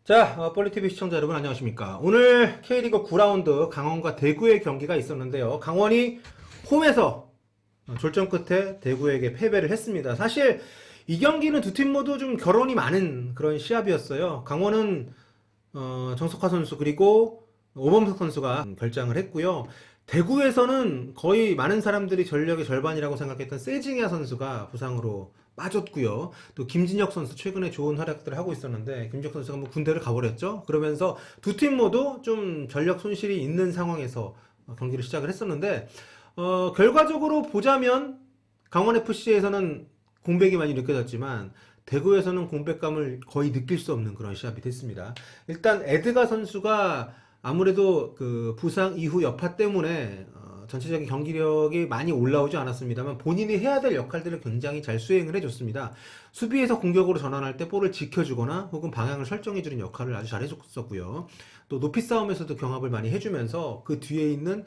자, 폴리티비 시청자 여러분 안녕하십니까. 오늘 K리그 9라운드 강원과 대구의 경기가 있었는데요. 강원이 홈에서 졸전 끝에 대구에게 패배를 했습니다. 사실 이 경기는 두 팀 모두 좀 결혼이 많은 그런 시합이었어요. 강원은 정석화 선수 그리고 오범석 선수가 결장을 했고요. 대구에서는 거의 많은 사람들이 전력의 절반이라고 생각했던 세징야 선수가 부상으로 빠졌고요. 또 김진혁 선수 최근에 좋은 활약들을 하고 있었는데 김진혁 선수가 뭐 군대를 가버렸죠. 그러면서 두 팀 모두 좀 전력 손실이 있는 상황에서 경기를 시작을 했었는데 결과적으로 보자면 강원FC에서는 공백이 많이 느껴졌지만 대구에서는 공백감을 거의 느낄 수 없는 그런 시합이 됐습니다. 일단 에드가 선수가 아무래도 그 부상 이후 여파 때문에 전체적인 경기력이 많이 올라오지 않았습니다만 본인이 해야 될 역할들을 굉장히 잘 수행을 해줬습니다. 수비에서 공격으로 전환할 때 볼을 지켜주거나 혹은 방향을 설정해주는 역할을 아주 잘해줬었고요. 또 높이 싸움에서도 경합을 많이 해주면서 그 뒤에 있는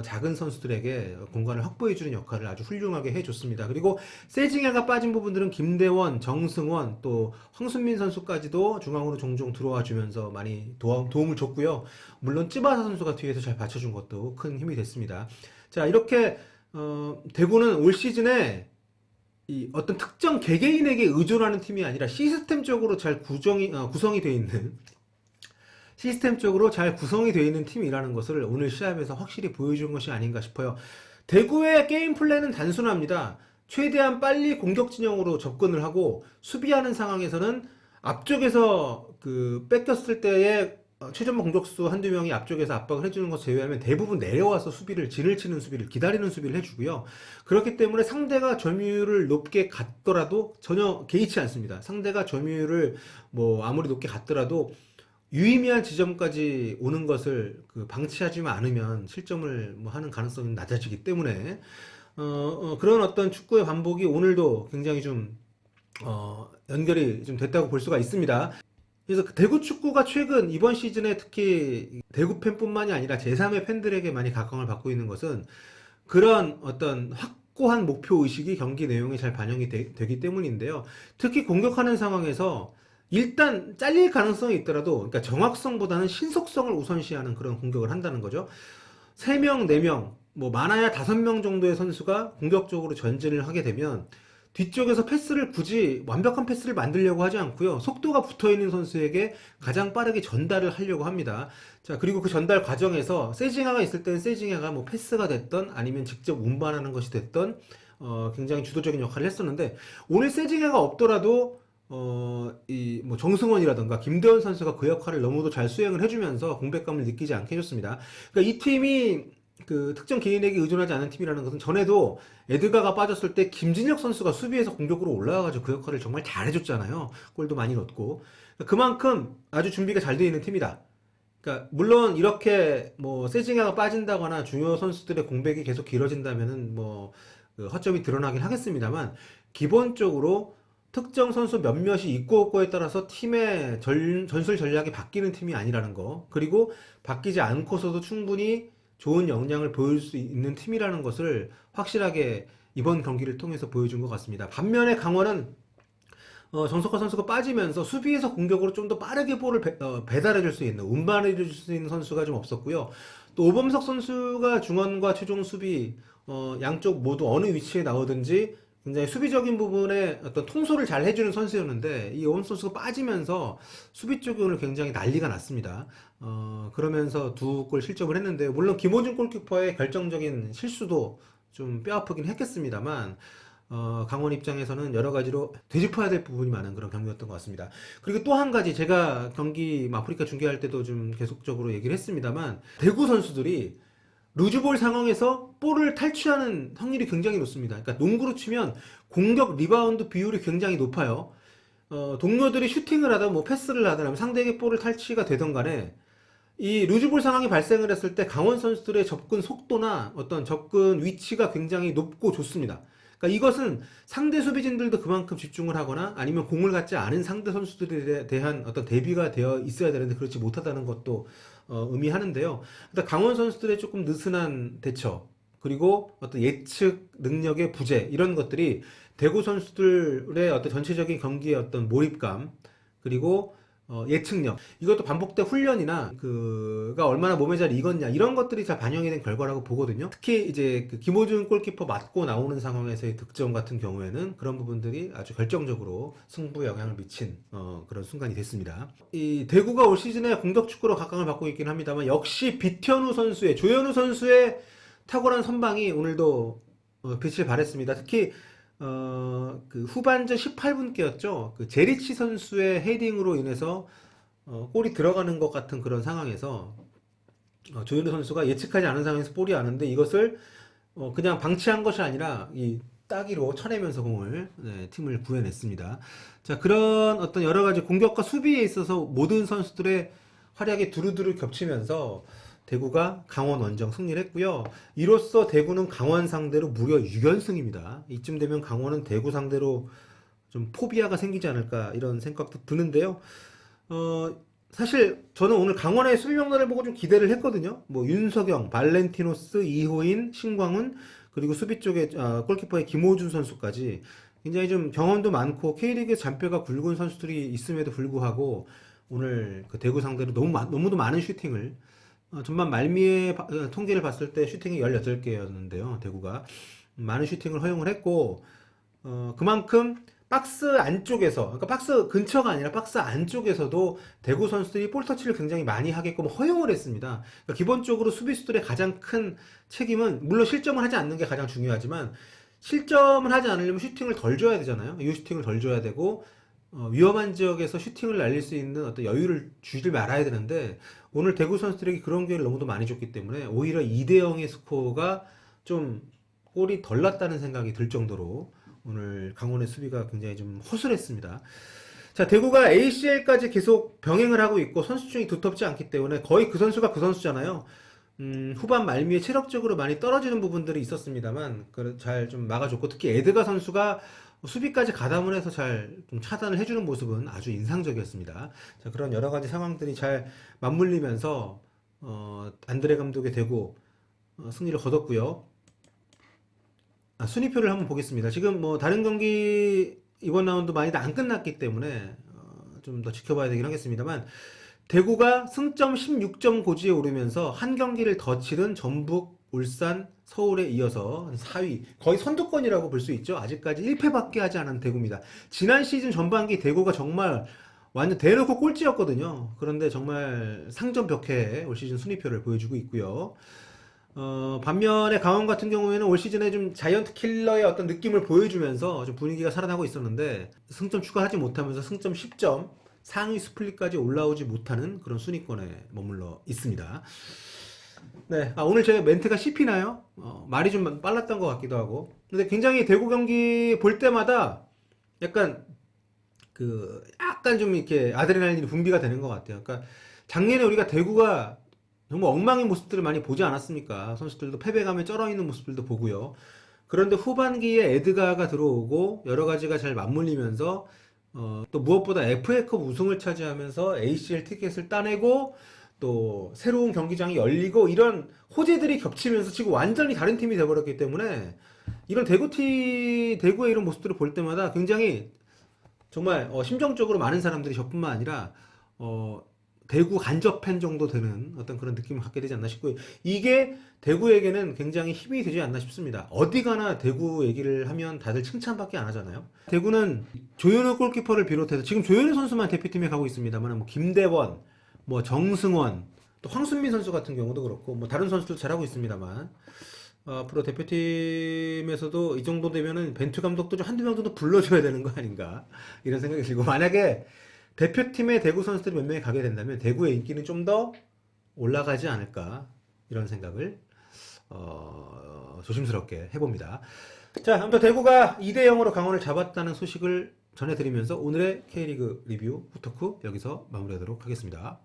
작은 선수들에게 공간을 확보해주는 역할을 아주 훌륭하게 해줬습니다. 그리고 세징야가 빠진 부분들은 김대원, 정승원, 또 황순민 선수까지도 중앙으로 종종 들어와 주면서 많이 도움을 줬고요. 물론 찌바사 선수가 뒤에서 잘 받쳐준 것도 큰 힘이 됐습니다. 자, 이렇게 대구는 올 시즌에 이 어떤 특정 개개인에게 의존하는 팀이 아니라 시스템적으로 잘 구성이 되어 있는 시스템적으로 잘 구성이 되어 있는 팀이라는 것을 오늘 시합에서 확실히 보여준 것이 아닌가 싶어요. 대구의 게임 플랜은 단순합니다. 최대한 빨리 공격 진영으로 접근을 하고 수비하는 상황에서는 앞쪽에서 그 뺏겼을 때의 최전방 공격수 한두 명이 앞쪽에서 압박을 해주는 것 제외하면 대부분 내려와서 수비를 진을 치는 수비를 기다리는 수비를 해주고요. 그렇기 때문에 상대가 점유율을 높게 갔더라도 전혀 개의치 않습니다. 상대가 점유율을 뭐 아무리 높게 갔더라도 유의미한 지점까지 오는 것을 방치하지 않으면 실점을 뭐 하는 가능성이 낮아지기 때문에 그런 어떤 축구의 반복이 오늘도 굉장히 좀 연결이 좀 됐다고 볼 수가 있습니다. 그래서 대구 축구가 최근 이번 시즌에 특히 대구 팬뿐만이 아니라 제3의 팬들에게 많이 각광을 받고 있는 것은 그런 어떤 확고한 목표 의식이 경기 내용에 잘 반영이 되기 때문인데요. 특히 공격하는 상황에서 일단 잘릴 가능성이 있더라도 그러니까 정확성보다는 신속성을 우선시하는 그런 공격을 한다는 거죠. 3명, 4명, 뭐 많아야 5명 정도의 선수가 공격적으로 전진을 하게 되면 뒤쪽에서 패스를 굳이 완벽한 패스를 만들려고 하지 않고요. 속도가 붙어있는 선수에게 가장 빠르게 전달을 하려고 합니다. 자, 그리고 그 전달 과정에서 세징야가 있을 때는 세징야가 뭐 패스가 됐던 아니면 직접 운반하는 것이 됐던 굉장히 주도적인 역할을 했었는데 오늘 세징야가 없더라도 뭐 정승원이라던가 김대원 선수가 그 역할을 너무도 잘 수행을 해주면서 공백감을 느끼지 않게 해줬습니다. 그러니까 이 팀이 그 특정 개인에게 의존하지 않은 팀이라는 것은 전에도 에드가가 빠졌을 때 김진혁 선수가 수비에서 공격으로 올라와가지고 그 역할을 정말 잘 해줬잖아요. 골도 많이 넣었고. 그러니까 그만큼 아주 준비가 잘 되어 있는 팀이다. 그러니까 물론 이렇게 뭐 세징야가 빠진다거나 중요 선수들의 공백이 계속 길어진다면은 그 허점이 드러나긴 하겠습니다만 기본적으로 특정 선수 몇몇이 있고 없고에 따라서 팀의 전술 전략이 바뀌는 팀이 아니라는 거, 그리고 바뀌지 않고서도 충분히 좋은 역량을 보여줄 수 있는 팀이라는 것을 확실하게 이번 경기를 통해서 보여준 것 같습니다. 반면에 강원은 정석화 선수가 빠지면서 수비에서 공격으로 좀 더 빠르게 볼을 배달해줄 수 있는, 운반해줄 수 있는 선수가 좀 없었고요. 또 오범석 선수가 중원과 최종 수비 양쪽 모두 어느 위치에 나오든지 굉장히 수비적인 부분에 어떤 통솔을 잘 해주는 선수였는데 이 오범석 선수가 빠지면서 수비 쪽이 오늘 굉장히 난리가 났습니다. 그러면서 두 골 실점을 했는데 물론 김호준 골키퍼의 결정적인 실수도 좀 뼈아프긴 했겠습니다만 강원 입장에서는 여러 가지로 되짚어야 될 부분이 많은 그런 경기였던 것 같습니다. 그리고 또 한 가지 제가 경기 아프리카 중계할 때도 좀 계속적으로 얘기를 했습니다만 대구 선수들이 루즈볼 상황에서 볼을 탈취하는 확률이 굉장히 높습니다. 그러니까 농구로 치면 공격 리바운드 비율이 굉장히 높아요. 동료들이 슈팅을 하든 뭐 패스를 하든 하면 상대에게 볼을 탈취가 되던 간에 이 루즈볼 상황이 발생을 했을 때 강원 선수들의 접근 속도나 어떤 접근 위치가 굉장히 높고 좋습니다. 그러니까 이것은 상대 수비진들도 그만큼 집중을 하거나 아니면 공을 갖지 않은 상대 선수들에 대한 어떤 대비가 되어 있어야 되는데 그렇지 못하다는 것도 의미하는데요. 일단 강원 선수들의 조금 느슨한 대처 그리고 어떤 예측 능력의 부재 이런 것들이 대구 선수들의 어떤 전체적인 경기의 어떤 몰입감 그리고 예측력, 이것도 반복된 훈련이나 그가 얼마나 몸에 잘 익었냐 이런 것들이 잘 반영이 된 결과라고 보거든요. 특히 이제 그 김호준 골키퍼 맞고 나오는 상황에서의 득점 같은 경우에는 그런 부분들이 아주 결정적으로 승부에 영향을 미친 그런 순간이 됐습니다. 이 대구가 올 시즌에 공격 축구로 각광을 받고 있긴 합니다만 역시 조현우 선수의 탁월한 선방이 오늘도 빛을 발했습니다. 특히 그 후반전 18분께였죠. 그 제리치 선수의 헤딩으로 인해서 골이 들어가는 것 같은 그런 상황에서 조현우 선수가 예측하지 않은 상황에서 볼이 왔는데 이것을 그냥 방치한 것이 아니라 이 따기로 쳐내면서 공을 팀을 구해냈습니다. 자, 그런 어떤 여러 가지 공격과 수비에 있어서 모든 선수들의 활약이 두루두루 겹치면서 대구가 강원 원정 승리를 했고요. 이로써 대구는 강원 상대로 무려 6연승입니다. 이쯤 되면 강원은 대구 상대로 좀 포비아가 생기지 않을까 이런 생각도 드는데요. 사실 저는 오늘 강원의 수비 명단을 보고 좀 기대를 했거든요. 뭐 윤석영, 발렌티노스, 이호인, 신광훈, 그리고 수비 쪽에 골키퍼의 김호준 선수까지 굉장히 좀 경험도 많고 K리그 잔뼈가 굵은 선수들이 있음에도 불구하고 오늘 그 대구 상대로 너무도 많은 슈팅을 전반 말미에 통계를 봤을 때 슈팅이 18개였는데요. 대구가 많은 슈팅을 허용을 했고 그만큼 박스 안쪽에서, 그러니까 박스 근처가 아니라 박스 안쪽에서도 대구 선수들이 볼 터치를 굉장히 많이 하게끔 허용을 했습니다. 그러니까 기본적으로 수비수들의 가장 큰 책임은 물론 실점을 하지 않는 게 가장 중요하지만 실점을 하지 않으려면 슈팅을 덜 줘야 되잖아요. 이 슈팅을 덜 줘야 되고 위험한 지역에서 슈팅을 날릴 수 있는 어떤 여유를 주지 말아야 되는데 오늘 대구 선수들에게 그런 기회를 너무도 많이 줬기 때문에 오히려 2대0의 스코어가 좀 골이 덜 났다는 생각이 들 정도로 오늘 강원의 수비가 굉장히 좀 허술했습니다. 자, 대구가 ACL까지 계속 병행을 하고 있고 선수층이 두텁지 않기 때문에 거의 그 선수가 그 선수잖아요. 후반 말미에 체력적으로 많이 떨어지는 부분들이 있었습니다만 잘 좀 막아줬고 특히 에드가 선수가 수비까지 가담을 해서 잘 좀 차단을 해주는 모습은 아주 인상적이었습니다. 자, 그런 여러 가지 상황들이 잘 맞물리면서 안드레 감독의 대구 승리를 거뒀고요. 순위표를 한번 보겠습니다. 지금 뭐 다른 경기 이번 라운드 많이 안 끝났기 때문에 좀 더 지켜봐야 되긴 하겠습니다만 대구가 승점 16점 고지에 오르면서 한 경기를 더 치른 전북, 울산, 서울에 이어서 4위, 거의 선두권이라고 볼 수 있죠. 아직까지 1패밖에 하지 않은 대구입니다. 지난 시즌 전반기 대구가 정말 완전 대놓고 꼴찌였거든요. 그런데 정말 상전벽해의 올 시즌 순위표를 보여주고 있고요. 반면에 강원 같은 경우에는 올 시즌에 좀 자이언트 킬러의 어떤 느낌을 보여주면서 좀 분위기가 살아나고 있었는데 승점 추가하지 못하면서 승점 10점 상위 스플릿까지 올라오지 못하는 그런 순위권에 머물러 있습니다. 네, 오늘 제 멘트가 씹히나요? 말이 좀 빨랐던 것 같기도 하고. 근데 굉장히 대구 경기 볼 때마다 약간 약간 좀 이렇게 아드레날린이 분비가 되는 것 같아요. 그러니까 작년에 우리가 대구가 정말 엉망인 모습들을 많이 보지 않았습니까? 선수들도 패배감에 쩔어 있는 모습들도 보고요. 그런데 후반기에 에드가가 들어오고 여러 가지가 잘 맞물리면서 또 무엇보다 FA컵 우승을 차지하면서 ACL 티켓을 따내고 또 새로운 경기장이 열리고 이런 호재들이 겹치면서 지금 완전히 다른 팀이 돼버렸기 때문에 이런 대구의 이런 모습들을 볼 때마다 굉장히 정말 심정적으로 많은 사람들이 저뿐만 아니라 대구 간접 팬 정도 되는 어떤 그런 느낌을 갖게 되지 않나 싶고요. 이게 대구에게는 굉장히 힘이 되지 않나 싶습니다. 어디 가나 대구 얘기를 하면 다들 칭찬밖에 안 하잖아요. 대구는 조현우 골키퍼를 비롯해서 지금 조현우 선수만 대표팀에 가고 있습니다만 뭐 김대원, 뭐 정승원, 또 황순민 선수 같은 경우도 그렇고 뭐 다른 선수도 잘하고 있습니다만 앞으로 대표팀에서도 이 정도 되면은 벤투 감독도 좀 한두 명 정도 불러줘야 되는 거 아닌가 이런 생각이 들고 만약에 대표팀에 대구 선수들이 몇 명이 가게 된다면 대구의 인기는 좀 더 올라가지 않을까 이런 생각을 조심스럽게 해봅니다. 자, 아무튼 대구가 2대0으로 강원을 잡았다는 소식을 전해드리면서 오늘의 K리그 리뷰 후토크 여기서 마무리하도록 하겠습니다.